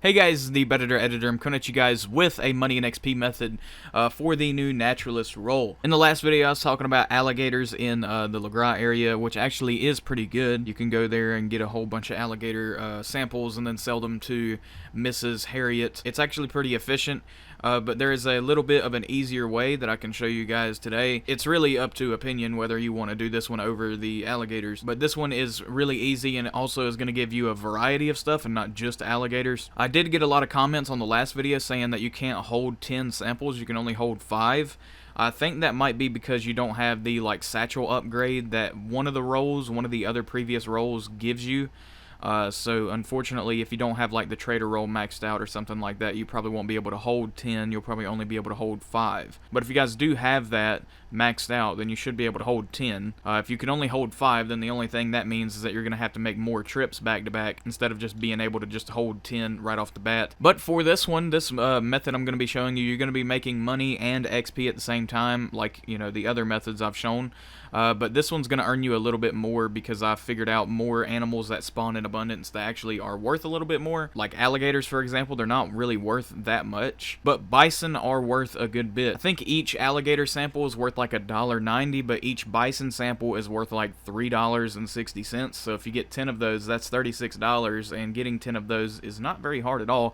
Hey guys, the Editor. I'm coming at you guys with a money and XP method for the new Naturalist role. In the last video, I was talking about alligators in the Le Gras area, which actually is pretty good. You can go there and get a whole bunch of alligator samples and then sell them to Mrs. Harriet. It's actually pretty efficient. But there is a little bit of an easier way that I can show you guys today. It's really up to opinion whether you want to do this one over the alligators. But this one is really easy, and it also is going to give you a variety of stuff and not just alligators. I did get a lot of comments on the last video saying that you can't hold 10 samples, you can only hold 5. I think that might be because you don't have the satchel upgrade that one of the other previous roles gives you. So unfortunately, if you don't have the trader roll maxed out or something like that, you probably won't be able to hold 10. You'll probably only be able to hold 5. But if you guys do have that maxed out, then you should be able to hold 10. If you can only hold 5, then the only thing that means is that you're going to have to make more trips back to back instead of just being able to just hold 10 right off the bat. But for this one, this method I'm going to be showing you, you're going to be making money and XP at the same time, like the other methods I've shown. But this one's going to earn you a little bit more because I figured out more animals that spawn in abundance that actually are worth a little bit more. Like alligators, for example, they're not really worth that much, but bison are worth a good bit. I think each alligator sample is worth like $1.90, but each bison sample is worth like $3.60. So if you get 10 of those, that's $36, and getting 10 of those is not very hard at all.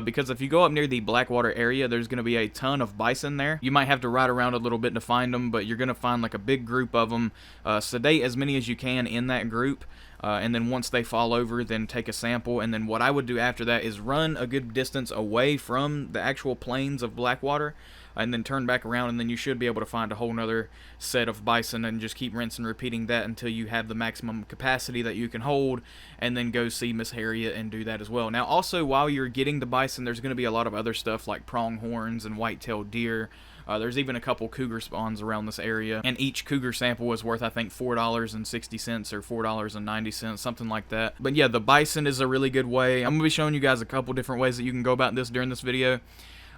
Because if you go up near the Blackwater area, there's going to be a ton of bison there. You might have to ride around a little bit to find them, but you're going to find like a big group of them. Sedate as many as you can in that group, and then once they fall over, then take a sample. And then what I would do after that is run a good distance away from the actual plains of Blackwater, and then turn back around, and then you should be able to find a whole nother set of bison, and just keep rinsing and repeating that until you have the maximum capacity that you can hold, and then go see Miss Harriet and do that as well. Now also, while you're getting the bison, there's going to be a lot of other stuff like pronghorns and white-tailed deer. There's even a couple cougar spawns around this area, and each cougar sample is worth, I think, $4.60 or $4.90, something like that. But yeah, the bison is a really good way. I'm going to be showing you guys a couple different ways that you can go about this during this video.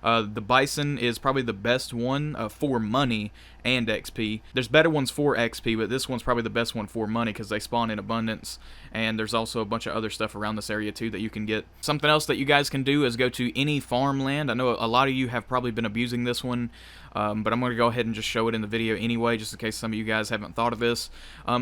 The bison is probably the best one for money and XP. There's better ones for XP, but this one's probably the best one for money because they spawn in abundance, and there's also a bunch of other stuff around this area too that you can get. Something else that you guys can do is go to any farmland. I know a lot of you have probably been abusing this one, but I'm going to go ahead and just show it in the video anyway, just in case some of you guys haven't thought of this.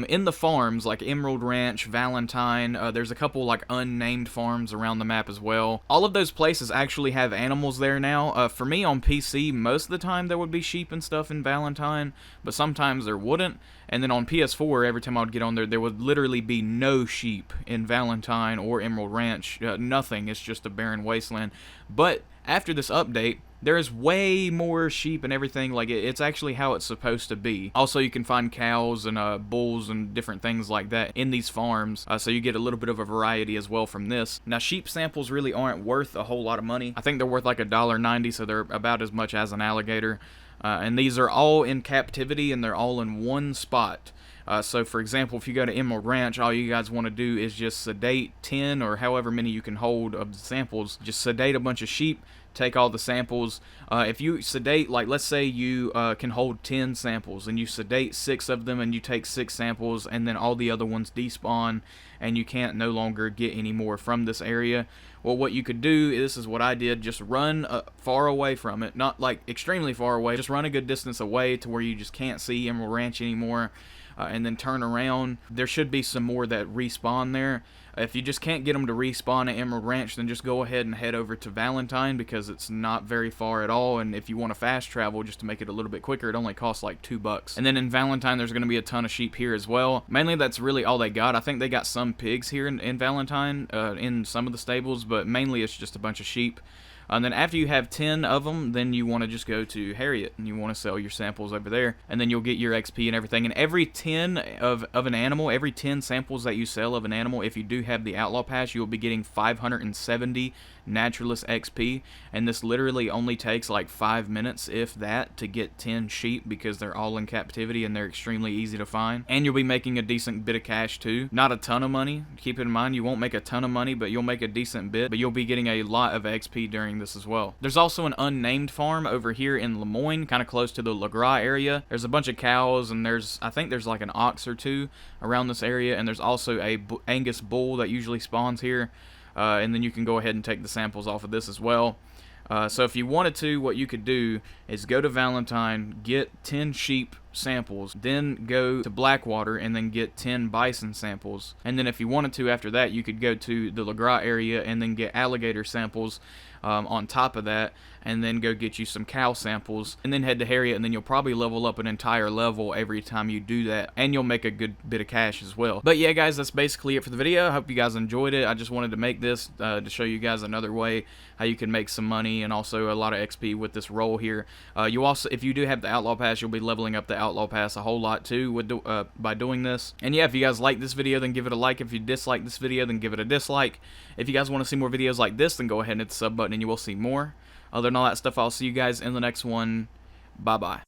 In the farms, like Emerald Ranch, Valentine, there's a couple unnamed farms around the map as well. All of those places actually have animals there now. For me on PC, most of the time there would be sheep and stuff in Valentine, but sometimes there wouldn't. And then on PS4, every time I would get on there, there would literally be no sheep in Valentine or Emerald Ranch. Nothing. It's just a barren wasteland. But after this update, there is way more sheep and everything. It's actually how it's supposed to be. Also, you can find cows and bulls and different things like that in these farms, so you get a little bit of a variety as well from this. Now, sheep samples really aren't worth a whole lot of money. I think they're worth like $1.90, so they're about as much as an alligator. And these are all in captivity, and they're all in one spot. So for example, if you go to Emerald Ranch, all you guys want to do is just sedate 10 or however many you can hold of the samples. Just sedate a bunch of sheep, take all the samples. If you sedate, let's say you can hold 10 samples, and you sedate 6 of them, and you take 6 samples, and then all the other ones despawn, and you can't no longer get any more from this area. Well, what you could do, this is what I did, just run far away from it, not extremely far away, just run a good distance away to where you just can't see Emerald Ranch anymore, and then turn around. There should be some more that respawn there. If you just can't get them to respawn at Emerald Ranch, then just go ahead and head over to Valentine, because it's not very far at all, and if you want to fast travel just to make it a little bit quicker, it only costs like $2. And then in Valentine, there's going to be a ton of sheep here as well. Mainly that's really all they got. I think they got some pigs here in Valentine, in some of the stables, but mainly it's just a bunch of sheep. And then after you have 10 of them, then you want to just go to Harriet, and you want to sell your samples over there, and then you'll get your XP and everything. And every 10 of an animal, every 10 samples that you sell of an animal, if you do have the Outlaw Pass, you will be getting 570 Naturalist XP, and this literally only takes like 5 minutes, if that, to get 10 sheep, because they're all in captivity and they're extremely easy to find. And you'll be making a decent bit of cash too. Not a ton of money. Keep in mind, you won't make a ton of money, but you'll make a decent bit, but you'll be getting a lot of XP during this as well. There's also an unnamed farm over here in Lemoyne, kind of close to the Le Gras area. There's a bunch of cows, and I think there's like an ox or two around this area, and there's also a Angus bull that usually spawns here. and then you can go ahead and take the samples off of this as well. So if you wanted to, what you could do is go to Valentine, get 10 sheep samples, then go to Blackwater and then get 10 bison samples. And then if you wanted to after that, you could go to the LeGras area and then get alligator samples on top of that, and then go get you some cow samples, and then head to Harriet, and then you'll probably level up an entire level every time you do that, and you'll make a good bit of cash as well. But yeah, guys, that's basically it for the video. I hope you guys enjoyed it. I just wanted to make this to show you guys another way how you can make some money and also a lot of XP with this role here. You also, if you do have the Outlaw Pass, you'll be leveling up the Outlaw Pass a whole lot too with by doing this. And yeah, if you guys like this video, then give it a like. If you dislike this video, then give it a dislike. If you guys want to see more videos like this, then go ahead and hit the sub button and you will see more. Other than all that stuff, I'll see you guys in the next one. Bye-bye.